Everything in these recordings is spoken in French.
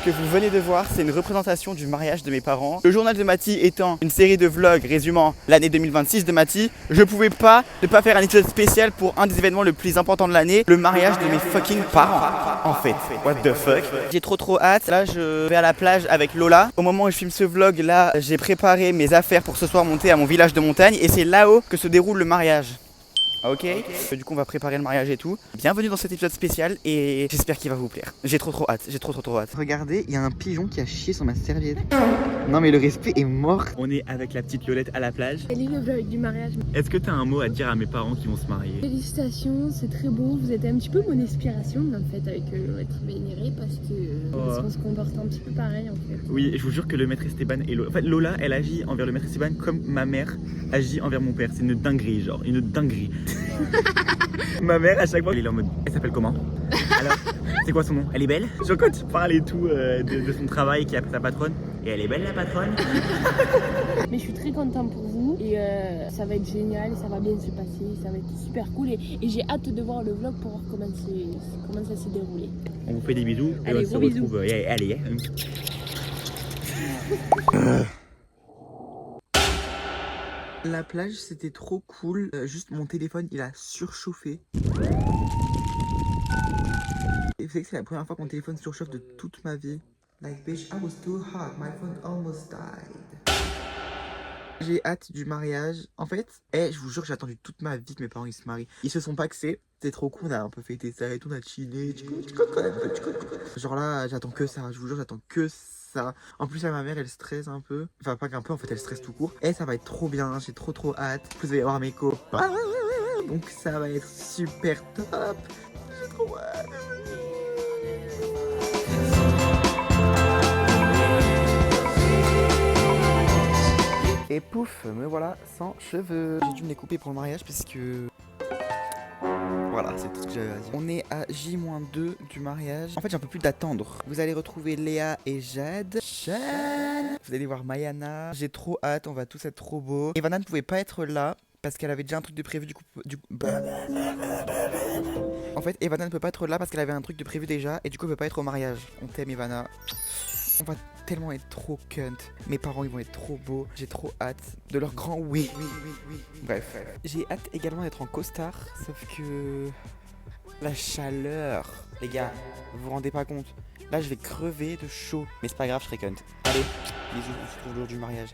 que vous venez de voir, c'est une représentation du mariage de mes parents. Le journal de Mathie étant une série de vlogs résumant l'année 2026 de Mathie, je pouvais pas ne pas faire un épisode spécial pour un des événements le plus important de l'année, le mariage de mes fucking parents. En fait, what the fuck. J'ai trop hâte. Là, je vais à la plage avec Lola. Au moment où je filme ce vlog, là, j'ai préparé mes affaires pour ce soir monter à mon village de montagne et c'est là-haut que se déroule le mariage. Ok. Du coup on va préparer le mariage et tout. Bienvenue dans cet épisode spécial et j'espère qu'il va vous plaire. J'ai trop hâte, j'ai trop hâte. Regardez, il y a un pigeon qui a chié sur ma serviette. Non mais le respect est mort. On est avec la petite Violette à la plage. Elle est le vlog du mariage. Est-ce que tu as un mot à dire à mes parents qui vont se marier? Félicitations, c'est très beau. Vous êtes un petit peu mon inspiration en fait avec votre vénéré parce qu'on se comporte un petit peu pareil en fait. Oui, je vous jure que le maître Esteban et Lola... En fait, Lola, elle agit envers le maître Esteban comme ma mère agit envers mon père. C'est une dinguerie, genre, une dinguerie. Ma mère, à chaque fois, elle est en mode, elle s'appelle comment? Alors, c'est quoi son nom? Elle est belle? Genre quand tu parles et tout de son travail qui a sa patronne, et elle est belle la patronne? Mais je suis très contente pour vous et ça va être génial, ça va bien se passer, ça va être super cool et j'ai hâte de voir le vlog pour voir comment ça s'est déroulé. On vous fait des bisous et allez, on se retrouve. Allez. La plage c'était trop cool, juste mon téléphone il a surchauffé. Et vous savez que c'est la première fois que mon téléphone surchauffe de toute ma vie. Like bitch, I was too hot, my phone almost died. J'ai hâte du mariage. En fait, je vous jure que j'ai attendu toute ma vie que mes parents ils se marient. Ils se sont paxés, c'était trop cool, on a un peu fêté ça et tout, on a chillé. Genre là, j'attends que ça, je vous jure, j'attends que ça. En plus, là, ma mère elle stresse un peu. Enfin, pas qu'un peu, en fait, elle stresse tout court. Et ça va être trop bien, j'ai trop hâte. Vous allez voir mes copains. Donc, ça va être super top. J'ai trop hâte. Et pouf, me voilà sans cheveux. J'ai dû me les couper pour le mariage parce que... Voilà, c'est tout ce que j'avais à dire. On est à J-2 du mariage. En fait, j'en peux plus d'attendre. Vous allez retrouver Léa et Jade. Vous allez voir Mayana. J'ai trop hâte, on va tous être trop beaux. Ivana ne pouvait pas être là parce qu'elle avait déjà un truc de prévu En fait, Ivana ne peut pas être là parce qu'elle avait un truc de prévu déjà et du coup elle peut pas être au mariage. On t'aime Ivana. On va tellement être trop cunt. Mes parents ils vont être trop beaux. J'ai trop hâte de leur grand oui. Bref. J'ai hâte également d'être en costard. Sauf que... La chaleur. Les gars, vous vous rendez pas compte. Là je vais crever de chaud. Mais c'est pas grave, je serai cunt. Allez, bisous, on se retrouve le jour du mariage.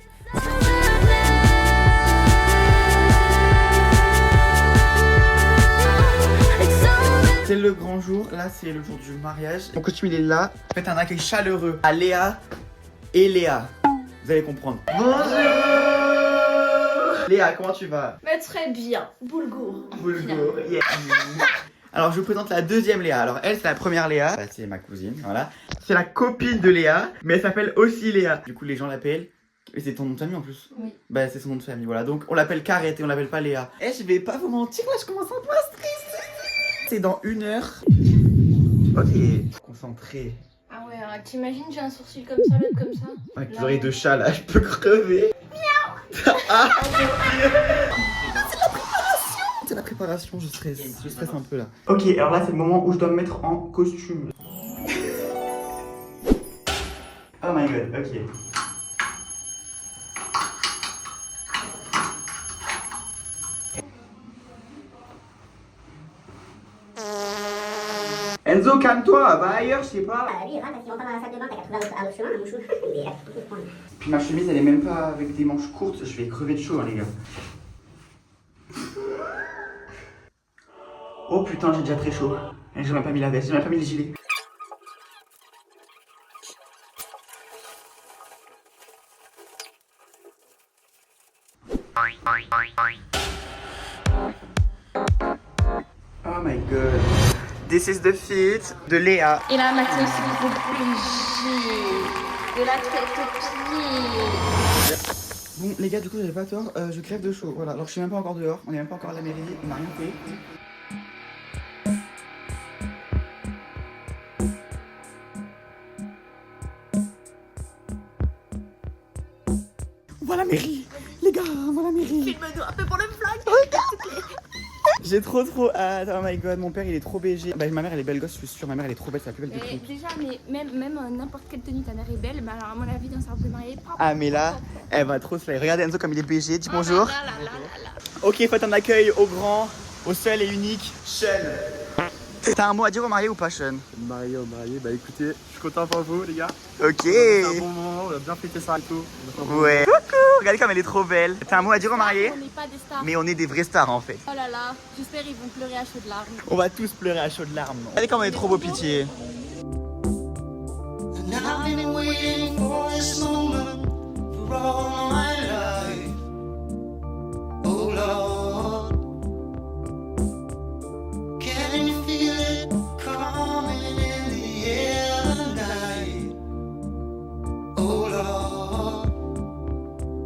C'est le grand jour, là c'est le jour du mariage. Mon costume il est là. Faites un accueil chaleureux à Léa et Léa. Vous allez comprendre. Bonjour Léa, comment tu vas? Mais très bien, Boulgour. Boulgour, yeah. Alors je vous présente la deuxième Léa. Alors elle c'est la première Léa. Bah, c'est ma cousine, voilà. C'est la copine de Léa, mais elle s'appelle aussi Léa. Du coup les gens l'appellent. Et c'est ton nom de famille en plus? Oui. Bah c'est son nom de famille, voilà. Donc on l'appelle Carrette et on l'appelle pas Léa. Je vais pas vous mentir, là je commence un peu à stresser. C'est dans 1 heure. Ok. Concentré. Ah ouais, alors, t'imagines, j'ai un sourcil comme ça, l'autre comme ça. Avec l'oreille de chat là, je peux crever. Miaou. Ah mon dieu. C'est la préparation, je stresse un peu là. Ok, alors là c'est le moment où je dois me mettre en costume. Oh my god, ok. Enzo, calme-toi, va ailleurs, je sais pas. Oui, rentre, si on part dans la salle de bain, t'as qu'à trouver un autre chemin, un mouchoir. Puis ma chemise, elle est même pas avec des manches courtes, je vais crever de chaud, hein, les gars. Oh putain, j'ai déjà très chaud. J'ai même pas mis la veste, j'ai même pas mis le gilet. Oh my god. This is the fit de Léa. Et là, Mathieu, s'il vous plaît, de la tête aux pieds. Bon les gars, du coup j'avais pas tort, je crève de chaud. Voilà, alors je suis même pas encore dehors, on est même pas encore à la mairie, on a rien fait. On voit la mairie. Les gars, on voit la mairie. Filme-nous un peu pour le vlog. J'ai trop hâte. Oh my god, mon père il est trop BG. Bah ma mère elle est belle gosse, je suis sûr. Ma mère elle est trop belle, c'est la plus belle de toutes. Déjà, mais même n'importe quelle tenue, ta mère est belle. Mais alors, à mon avis, dans sa robe de mariée, Ah mais là, elle va trop se faire. Regardez Enzo comme il est BG, dis bonjour. Là, là, là, là, là. Ok, faites un accueil au grand, au seul et unique Sean. T'as un mot à dire au marié ou pas, Sean? Marié au marié, bah écoutez, je suis content pour vous les gars. Ok. C'est un bon moment, on a bien fêté ça et tout. Ouais. Coucou. Regardez comme elle est trop belle. T'as un mot à dire au marié? On n'est pas des stars. Mais on est des vraies stars en fait. Oh là là, j'espère qu'ils vont pleurer à chaudes larmes. On va tous pleurer à chaudes larmes. Regardez comme on est trop beau, pitié. And I've been waiting for this moment for all my life. Oh Lord, can you feel it coming in the air tonight? Oh Lord,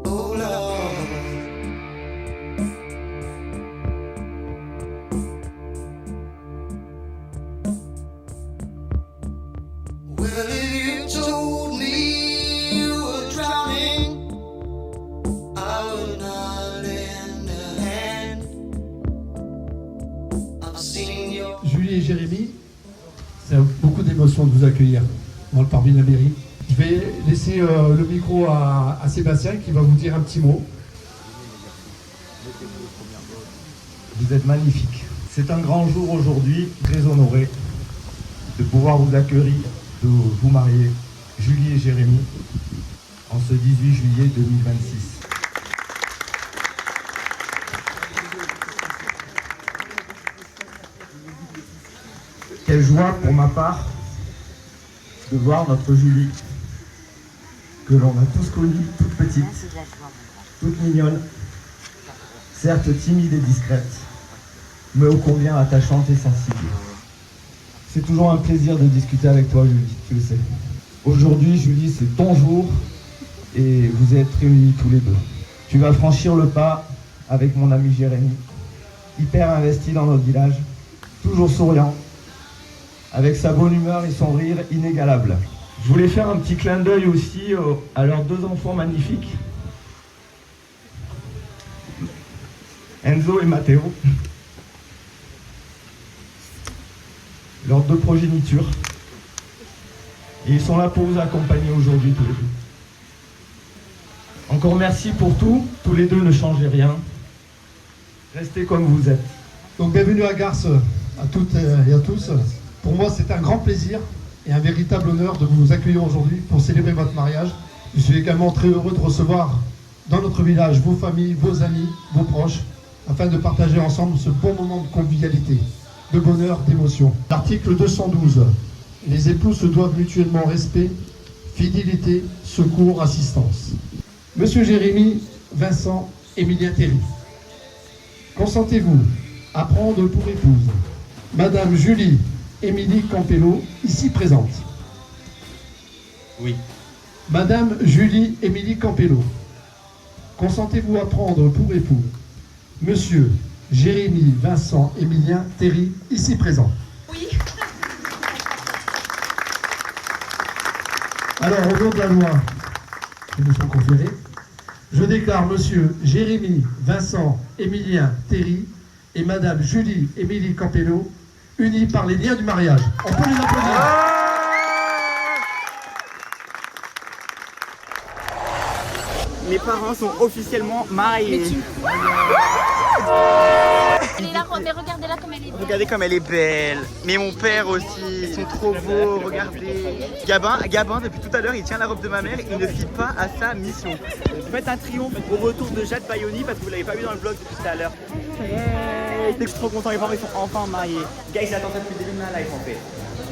oh Lord. Well, if you told me you were drowning, I would not lend a hand. I've seen your Julie et Jérémy, c'est beaucoup d'émotion de vous accueillir dans le parvis de la mairie. Je vais laisser le micro à Sébastien qui va vous dire un petit mot. Vous êtes magnifiques. C'est un grand jour aujourd'hui, très honoré de pouvoir vous accueillir, de vous marier, Julie et Jérémy, en ce 18 juillet 2026. Quelle joie pour ma part de voir notre Julie, que l'on a tous connue toute petite, toute mignonne, certes timide et discrète, mais ô combien attachante et sensible. C'est toujours un plaisir de discuter avec toi, Julie, tu le sais. Aujourd'hui, Julie, c'est ton jour et vous êtes réunis tous les deux. Tu vas franchir le pas avec mon ami Jérémy, hyper investi dans notre village, toujours souriant, avec sa bonne humeur et son rire inégalable. Je voulais faire un petit clin d'œil aussi à leurs deux enfants magnifiques, Enzo et Matteo, leurs deux progénitures. Et ils sont là pour vous accompagner aujourd'hui tous les deux. Encore merci pour tout, tous les deux ne changez rien. Restez comme vous êtes. Donc bienvenue à Garces à toutes et à tous. Pour moi c'est un grand plaisir et un véritable honneur de vous accueillir aujourd'hui pour célébrer votre mariage. Je suis également très heureux de recevoir dans notre village vos familles, vos amis, vos proches, afin de partager ensemble ce bon moment de convivialité, de bonheur, d'émotion. L'article 212. Les époux se doivent mutuellement respect, fidélité, secours, assistance. Monsieur Jérémy, Vincent, Émilien Théry. Consentez-vous à prendre pour épouse Madame Julie Émilie Campello, ici présente? Oui. Madame Julie Émilie Campello. Consentez-vous à prendre pour époux Monsieur Jérémy Vincent Émilien Théry, ici présent? Oui. Alors, au nom de la loi qui nous sont conférées, je déclare Monsieur Jérémy Vincent Émilien Théry et Madame Julie Émilie Campello unis par les liens du mariage. On peut les applaudir. Mes parents sont officiellement mariés. Elle est là, mais regardez-la comme elle est belle. Regardez comme elle est belle. Mais mon père aussi, ils sont trop beaux, regardez. Gabin, depuis tout à l'heure, il tient la robe de ma mère, il ne fit pas à sa mission. Faites un triomphe au retour de Jade Bayoni parce que vous l'avez pas vu dans le vlog depuis tout à l'heure. Hey, je suis trop content, les parents ils sont enfin mariés. Guys, j'attends ça depuis le début de ma life en fait.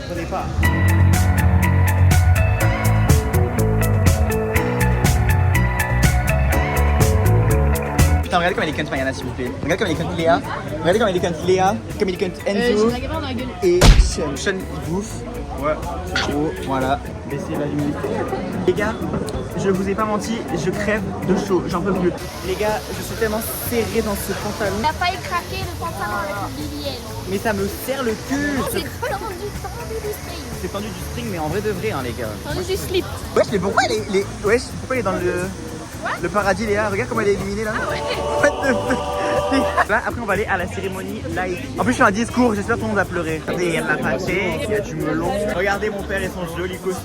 Je connais pas. Putain, regardez comme elle est cunt Mariana, s'il vous plaît. Regardez comme elle est cunt Léa. Regardez comme elle est cunt Léa. Comme elle est cunt Enzo. J'ai la gamin dans la gueule. Et Sean. Sean, il bouffe. Ouais, c'est gros. Voilà. Baissez la lumière. Les gars, je vous ai pas menti, je crève de chaud. J'en peux plus. Les gars, je suis tellement serré dans ce pantalon. T'as failli craquer le pantalon avec le Vivienne. Mais ça me serre le cul. C'est tendu du string. C'est tendu du string, mais en vrai de vrai, hein, les gars. Tendu du slip. Wesh, mais pourquoi pourquoi elle est dans le paradis, Léa? Regarde comment elle est illuminée là. Ah ouais. What the fuck? Là, après, on va aller à la cérémonie laïque. En plus, je fais un discours, j'espère que tout le monde va pleurer. Regardez, il y a de la pâtée, il y a du melon. Regardez mon père et son joli costume.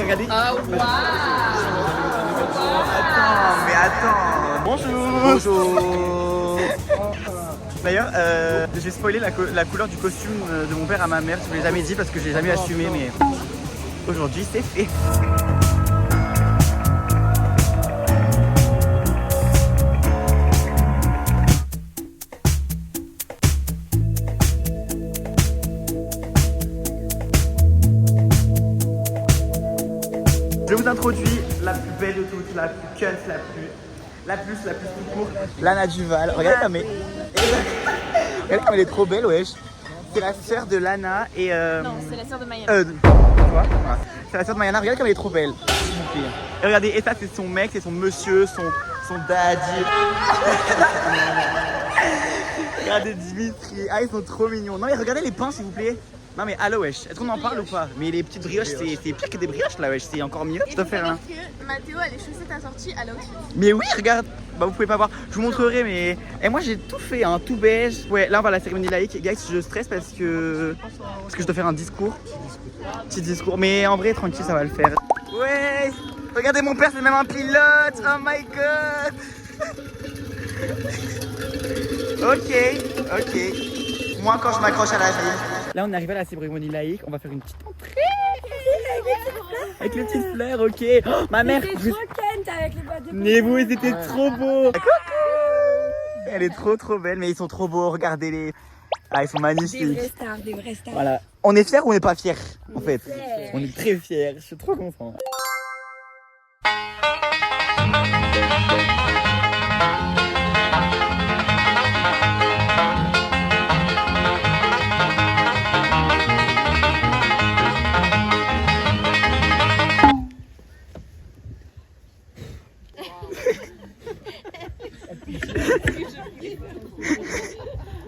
Regardez. Oh, waouh. Attends. Bonjour. Bonjour. D'ailleurs, j'ai spoilé la couleur du costume de mon père à ma mère. Je ne l'ai jamais dit parce que je l'ai jamais assumé, mais aujourd'hui, c'est fait. Je vous introduis la plus belle de toutes, la plus cut, la plus tout court, Lana Duval. Regardez comme elle est trop belle, wesh. C'est la sœur de Lana et Non, c'est la sœur de Mayana. Voilà. C'est la sœur de Mayana, regardez comme elle est trop belle. S'il vous plaît. Et regardez, et ça c'est son mec, c'est son monsieur, son daddy. Regardez Dimitri, ah ils sont trop mignons. Non mais regardez les pains s'il vous plaît. Non mais allô wesh, est-ce qu'on en parle ou pas? Mais les petites brioches c'est pire que des brioches là wesh, c'est encore mieux. Je dois faire un. Que Mathéo a les chaussettes assorties à l'outfit. Mais oui regarde, bah vous pouvez pas voir, je vous montrerai mais. Et moi j'ai tout fait, hein, tout beige. Ouais là on va à la cérémonie laïque, guys je stresse parce que je dois faire un discours. Petit discours, mais en vrai tranquille ça va le faire. Ouais, regardez mon père c'est même un pilote, oh my god. Ok. Moi quand je m'accroche à la vie. Là on arrive à la cérémonie laïque, on va faire une petite entrée avec les petites fleurs, ok. Oh, ma mère. C'était trop Kent avec les boîtes de Mais vous, c'était trop beau. Coucou. Elle est trop belle, mais ils sont trop beaux, regardez-les. Ah ils sont magnifiques. Des vrais stars. Voilà. On est fiers ou on n'est pas fiers en fait? On est très fiers, je suis trop content.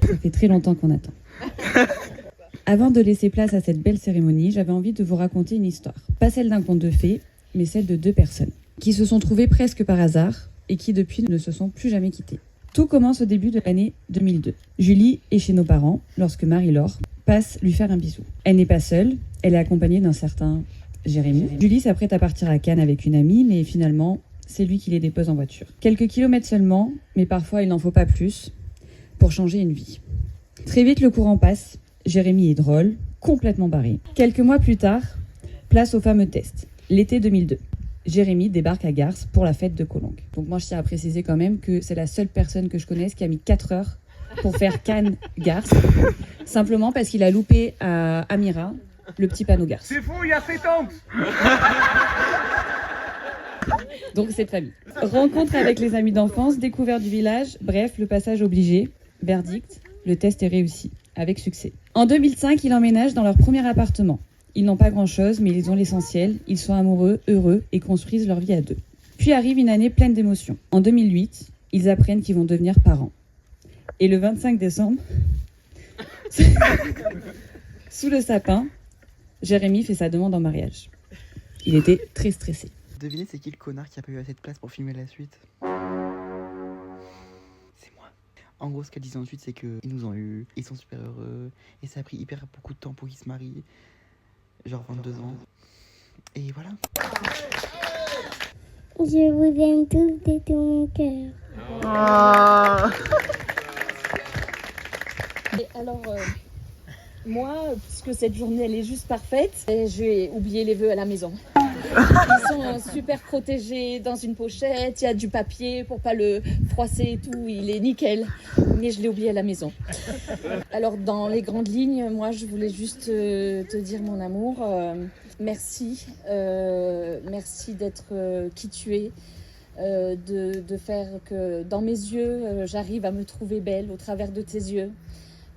Ça fait très longtemps qu'on attend. Avant de laisser place à cette belle cérémonie, j'avais envie de vous raconter une histoire. Pas celle d'un conte de fées, mais celle de deux personnes qui se sont trouvées presque par hasard et qui depuis ne se sont plus jamais quittées. Tout commence au début de l'année 2002. Julie est chez nos parents lorsque Marie-Laure passe lui faire un bisou. Elle n'est pas seule, elle est accompagnée d'un certain Jérémy. Julie s'apprête à partir à Cannes avec une amie, mais finalement, c'est lui qui les dépose en voiture. Quelques kilomètres seulement, mais parfois il n'en faut pas plus pour changer une vie. Très vite, le courant passe. Jérémy est drôle, complètement barré. Quelques mois plus tard, place au fameux test. L'été 2002. Jérémy débarque à Garces pour la fête de Collonges. Donc moi, je tiens à préciser quand même que c'est la seule personne que je connaisse qui a mis 4 heures pour faire Cannes-Garces. Simplement parce qu'il a loupé à Amira le petit panneau Garces. C'est faux, il y a 7 ans. Donc cette famille. Rencontre avec les amis d'enfance, découverte du village, bref, le passage obligé. Verdict, le test est réussi, avec succès. En 2005, ils emménagent dans leur premier appartement. Ils n'ont pas grand-chose, mais ils ont l'essentiel. Ils sont amoureux, heureux et construisent leur vie à deux. Puis arrive une année pleine d'émotions. En 2008, ils apprennent qu'ils vont devenir parents. Et le 25 décembre, sous le sapin, Jérémy fait sa demande en mariage. Il était très stressé. Devinez c'est qui le connard qui a pas eu assez de place pour filmer la suite? C'est moi. En gros ce qu'elle disait ensuite c'est qu'ils nous ont eu, ils sont super heureux et ça a pris hyper beaucoup de temps pour qu'ils se marient. Genre 22 ans. Et voilà. Je vous aime tous de tout mon cœur. Et alors, moi, puisque cette journée elle est juste parfaite, je vais oublier les vœux à la maison. Ils sont super protégés dans une pochette, il y a du papier pour pas le froisser et tout, il est nickel. Mais je l'ai oublié à la maison. Alors dans les grandes lignes, moi je voulais juste te dire mon amour. Merci. Merci d'être qui tu es. De faire que dans mes yeux, j'arrive à me trouver belle au travers de tes yeux.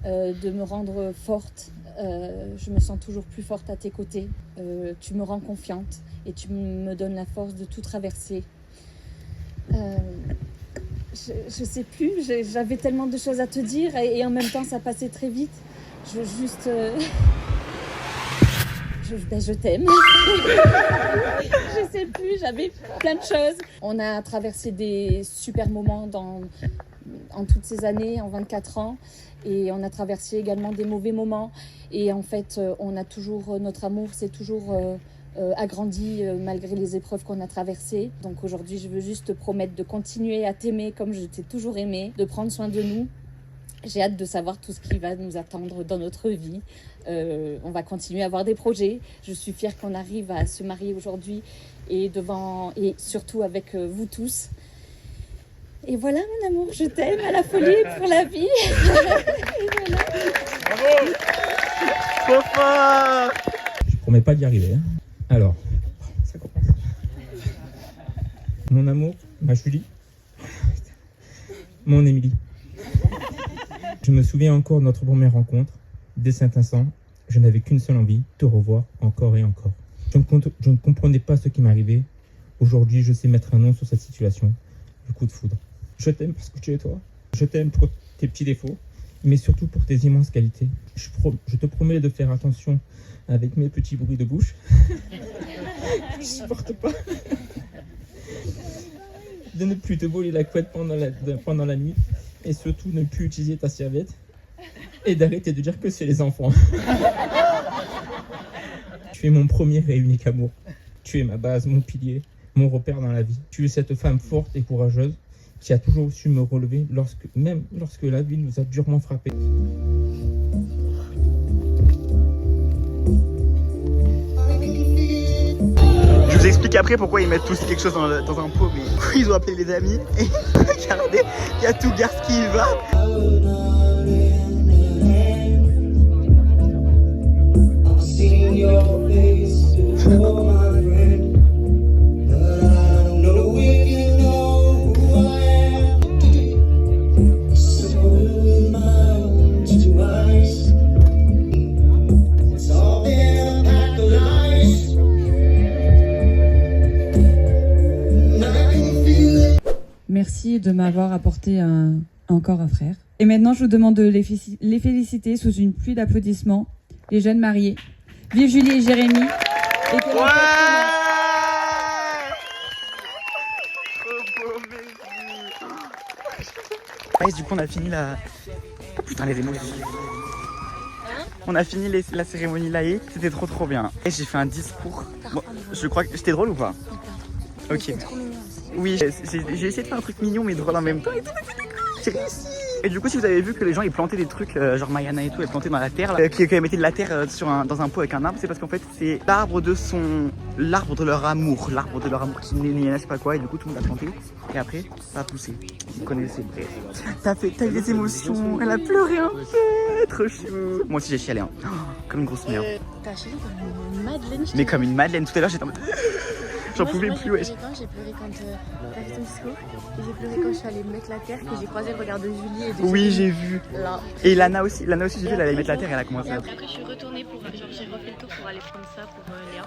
De me rendre forte. Je me sens toujours plus forte à tes côtés. Tu me rends confiante et tu me donnes la force de tout traverser. Je sais plus, j'avais tellement de choses à te dire et en même temps ça passait très vite. Je veux juste... Je t'aime. Je sais plus, j'avais plein de choses. On a traversé des super moments en toutes ces années, en 24 ans. Et on a traversé également des mauvais moments. Et en fait, on a toujours, notre amour s'est toujours agrandi malgré les épreuves qu'on a traversées. Donc aujourd'hui, je veux juste te promettre de continuer à t'aimer comme je t'ai toujours aimé, de prendre soin de nous. J'ai hâte de savoir tout ce qui va nous attendre dans notre vie. On va continuer à avoir des projets. Je suis fière qu'on arrive à se marier aujourd'hui et surtout avec vous tous. Et voilà mon amour, je t'aime à la folie pour la vie. Voilà. Bravo. Trop fort. Je promets pas d'y arriver. Hein. Alors, ça commence. Mon amour, ma Julie, mon Émilie. Je me souviens encore de notre première rencontre. Dès cet instant, je n'avais qu'une seule envie, te revoir encore et encore. Je ne comprenais pas ce qui m'arrivait. Aujourd'hui, je sais mettre un nom sur cette situation. Le coup de foudre. Je t'aime parce que tu es toi. Je t'aime pour tes petits défauts, mais surtout pour tes immenses qualités. Je te promets de faire attention avec mes petits bruits de bouche. Je supporte pas. De ne plus te voler la couette pendant la nuit. Et surtout ne plus utiliser ta serviette. Et d'arrêter de dire que c'est les enfants. Tu es mon premier et unique amour. Tu es ma base, mon pilier, mon repère dans la vie. Tu es cette femme forte et courageuse qui a toujours su me relever même lorsque la vie nous a durement frappés. Je vous explique après pourquoi ils mettent tous quelque chose dans un pot, mais ils ont appelé les amis et regardez, il y a tout Garce qui y va. Merci de m'avoir apporté encore un frère. Et maintenant, je vous demande de les féliciter sous une pluie d'applaudissements, les jeunes mariés. Vive Julie et Jérémy. Et que la fête du coup, on a fini la... Putain, les émotions. On a fini la cérémonie laïque, c'était trop bien. Et j'ai fait un discours. Bon, je crois que c'était drôle ou pas? Ok. Oui, j'ai essayé de faire un truc mignon mais drôle en même temps et tout, j'ai réussi. Et du coup, si vous avez vu que les gens ils plantaient des trucs, genre Mayana et tout, elle plantait dans la terre, qui mettaient de la terre dans un pot avec un arbre, c'est parce qu'en fait c'est l'arbre de leur amour qui n'est je sais pas quoi, et du coup tout le monde a planté et après ça a poussé. Vous connaissez, bref. T'as eu des émotions, elle a pleuré un peu, trop chou. Moi aussi j'ai chialé, hein. Comme une grosse merde. T'as chialé comme une madeleine. Mais comme une madeleine, tout à l'heure j'étais en mode... J'en pouvais plus, ouais. J'ai pleuré quand t'as fait ton discours. Et j'ai pleuré quand je suis allée mettre la terre, que j'ai croisé le regard de Julie et de Oui, j'ai vu. Là. Et Lana aussi, j'ai vu, elle allait mettre la terre et elle a commencé à... Après, je suis retournée pour... Genre, j'ai refait le tour pour aller prendre ça pour Léa.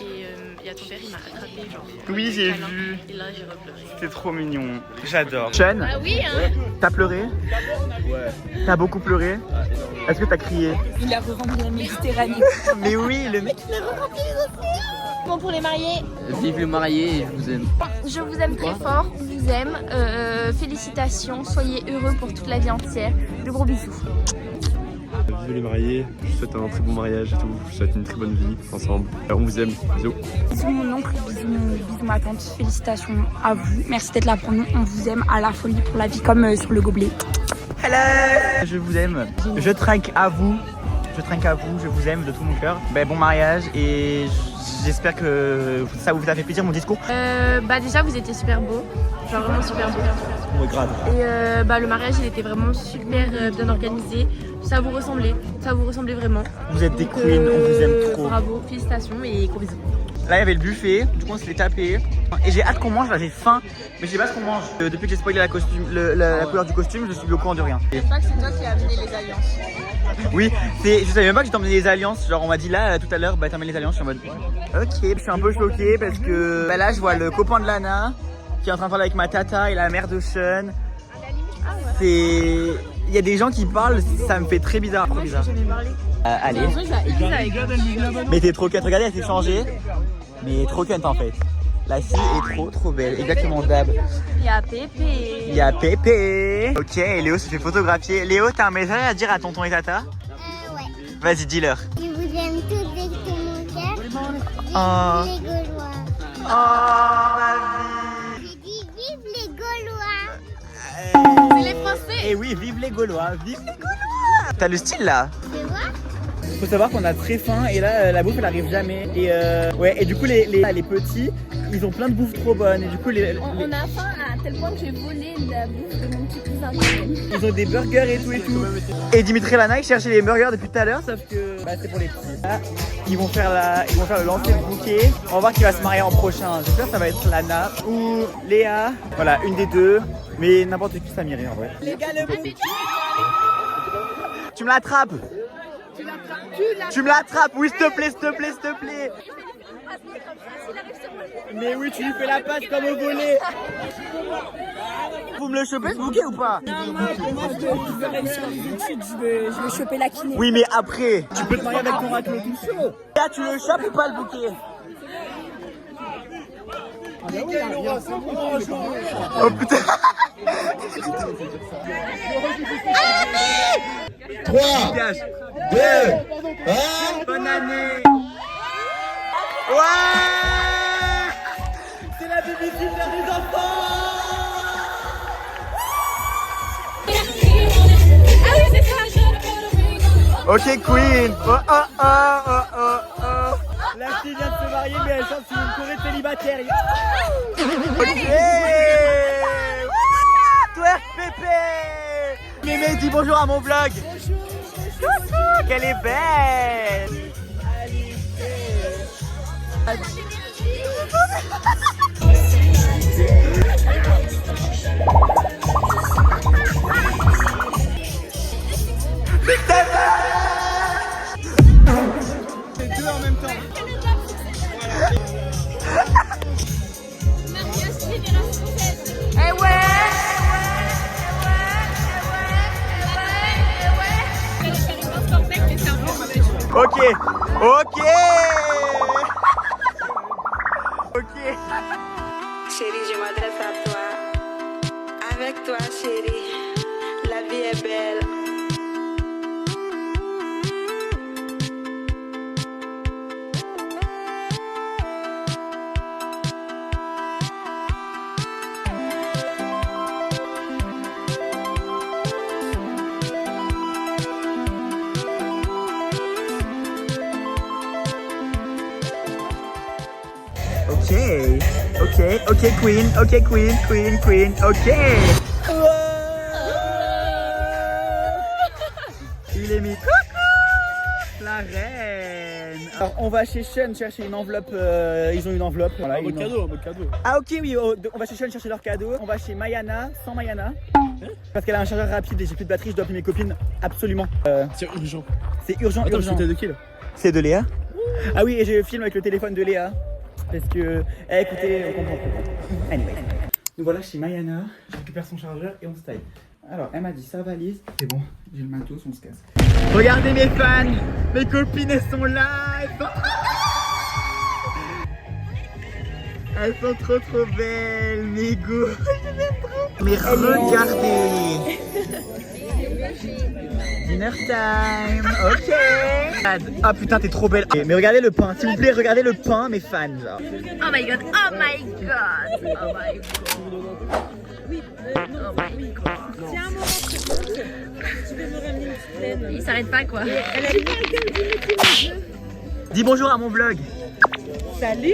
Et il y a ton père, il m'a attrapé, genre... Oui, j'ai vu. Et là, j'ai repleuré. C'était trop mignon. J'adore. Sean, ah oui, hein. T'as pleuré? Ouais. T'as beaucoup pleuré? Est-ce que t'as crié? Il a rempli la Méditerranée. Mais oui, le mec, il a rempli les océans. Bon, pour les mariés. Vive le marié et je vous aime. Je vous aime très fort, on vous aime. Félicitations, soyez heureux pour toute la vie entière. De gros bisous. Vive les mariés, je vous souhaite un très bon mariage et tout. Je vous souhaite une très bonne vie ensemble. On vous aime, bisous. Bisous mon oncle, bisous ma tante. Félicitations à vous. Merci d'être là pour nous. On vous aime à la folie pour la vie comme sur le gobelet. Hello. Je vous aime. Je trinque à vous. Je vous aime de tout mon cœur. Ben, bon mariage et j'espère que ça vous a fait plaisir mon discours. Bah déjà vous étiez super beau, genre vraiment super beau. Ouais, grave. Et bah le mariage il était vraiment super bien organisé. Ça vous ressemblait vraiment. Vous êtes des queens, on vous aime trop. Bravo, félicitations et gros bisous. Là il y avait le buffet, du coup on se l'est tapé. Et j'ai hâte qu'on mange, là j'ai faim, mais je sais pas ce qu'on mange. Depuis que j'ai spoilé la couleur du costume, je suis au courant de rien. Je sais pas que c'est toi qui as amené les alliances. Oui, je savais même pas que j'ai emmené les alliances. Genre on m'a dit là tout à l'heure, bah t'emmènes les alliances, je suis en mode ok. Je suis un peu choqué parce que bah là je vois le copain de Lana qui est en train de parler avec ma tata et la mère de Sean. C'est il y a des gens qui parlent, ça me fait très bizarre. Trop bizarre. Allez. Mais t'es trop cunt, regardez, elle s'est changée. Mais trop cunt en fait. La fille est trop belle, exactement Dab. Il y a Pépé. Il y a Pépé. Ok, et Léo se fait photographier. Léo, t'as un message à dire à tonton et tata? Ouais. Vas-y, dis-leur. Je vous aime tous avec tout mon cœur. Oh. Vive les Gaulois. Oh, ma vie. J'ai dit vive les Gaulois. C'est les Français. Et oui, vive les Gaulois, vive les Gaulois. T'as le style là? Tu vois? Faut savoir qu'on a très faim et là la bouffe elle arrive jamais et ouais et du coup les petits ils ont plein de bouffe trop bonne et du coup On a faim à tel point que j'ai volé la bouffe de mon petit cousin. ils ont des burgers et tout et Dimitri et Lana ils cherchaient les burgers depuis tout à l'heure sauf que bah, c'est pour les petits. Là, ils vont faire le lancer de bouquet. On va voir qui va se marier en prochain. J'espère que ça va être Lana ou Léa. Voilà, une des deux. Mais n'importe qui ça m'irait en vrai. Les gars, le bouquet. Tu me l'attrapes. Tu me l'attrapes, oui s'il te plaît, s'il te plaît, s'il te plaît. Mais oui, tu lui fais la passe comme au volet. Vous me le chopez ce bouquet ou pas? Non, moi je veux réussir les études, je veux choper la kiné. Oui mais après, tu peux te marier avec ton raclot tout chaud. Là tu le chopes ou pas le bouquet? Oh putain. 3, 2, 1. Bonne année. Ouais. C'est la baby-fille des enfants. Ah oui, c'est ça. Ok Queen. Oh. La fille vient de se marier mais elle chante sur une choré célibataire. Ok. Twerk Pépé. Mémé dis bonjour à mon vlog. Bonjour. Qu'elle est belle. Les deux en même temps. Eh ouais. Ok. Chérie, je m'adresse à toi. Avec toi, chérie, la vie est belle. Ok Queen, ok. Il est mis coucou, la reine. Alors on va chez Sean chercher une enveloppe, ils ont une enveloppe. Voilà, mode cadeau. Ah ok oui, on va chez Sean chercher leur cadeau. On va chez Mayana, sans Mayana. Parce qu'elle a un chargeur rapide et j'ai plus de batterie, je dois appeler mes copines absolument. C'est urgent. C'est urgent. Attends, c'était de qui là? C'est de Léa. Ah oui, et je filme avec le téléphone de Léa. Parce que, écoutez, on comprend. Anyway. Nous voilà chez Mayana, je récupère son chargeur et on se taille. Alors, elle m'a dit sa valise, c'est bon, j'ai le matos, on se casse. Regardez mes fans, mes copines, elles sont là, elles sont trop belles, mes go, je les aime trop. Mais regardez. Dinner time, ok. Ah putain, t'es trop belle. Mais regardez le pain, s'il vous plaît, regardez le pain, mes fans. Genre. Oh my god, oh my god, oh my god. Oui, oh my god. C'est un moment très bon. Tu peux me ramener une petite laine. Il s'arrête pas quoi. Elle a dit quelqu'un dit. Dis bonjour à mon vlog. Salut.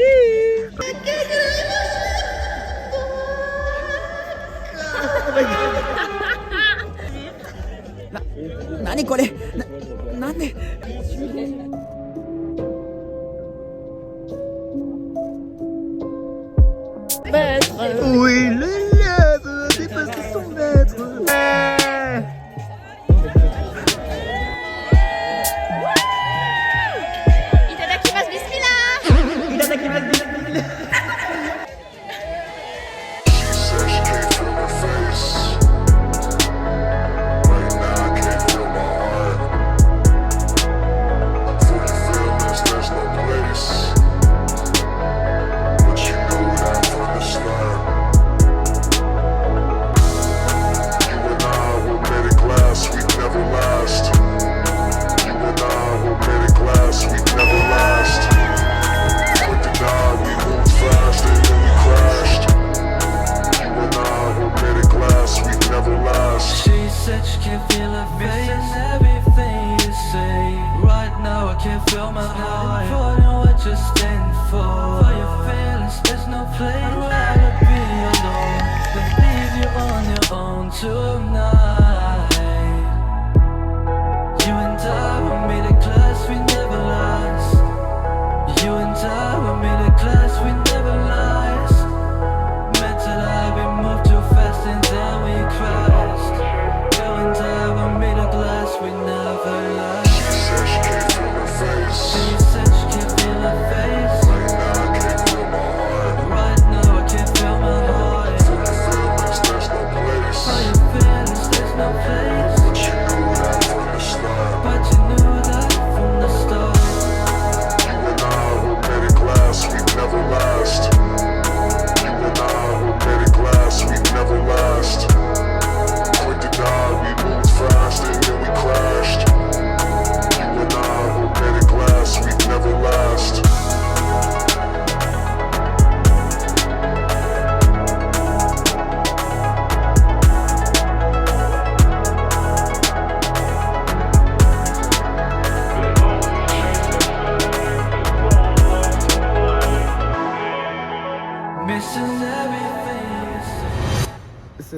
Nani kole? Nani? Maître. Oui, l'élève dépasse son maître. Itadakimasu bismillah. Itadakimasu bismillah. Right now.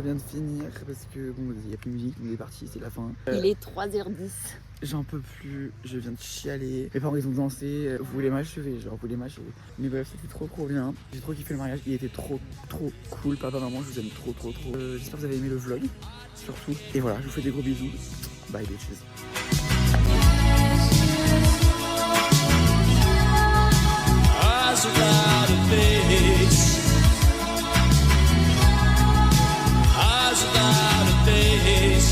vient de finir parce que bon, il n'y a plus de musique, on est parti, c'est la fin. Il est 3h10. J'en peux plus, je viens de chialer. Mes parents ils ont dansé, vous voulez m'achever, genre vous voulez m'achever. Mais bref, c'était trop bien. J'ai trop kiffé le mariage, il était trop cool. Papa, maman, je vous aime trop. J'espère que vous avez aimé le vlog, surtout. Et voilà, je vous fais des gros bisous. Bye bitches. Eyes without a face. Eyes without a face.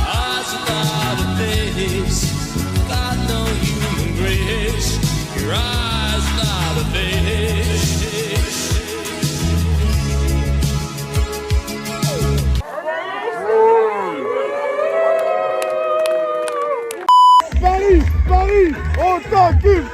Eyes without a face. Got no human grace. Your eyes without a face. Paris, on t'encule.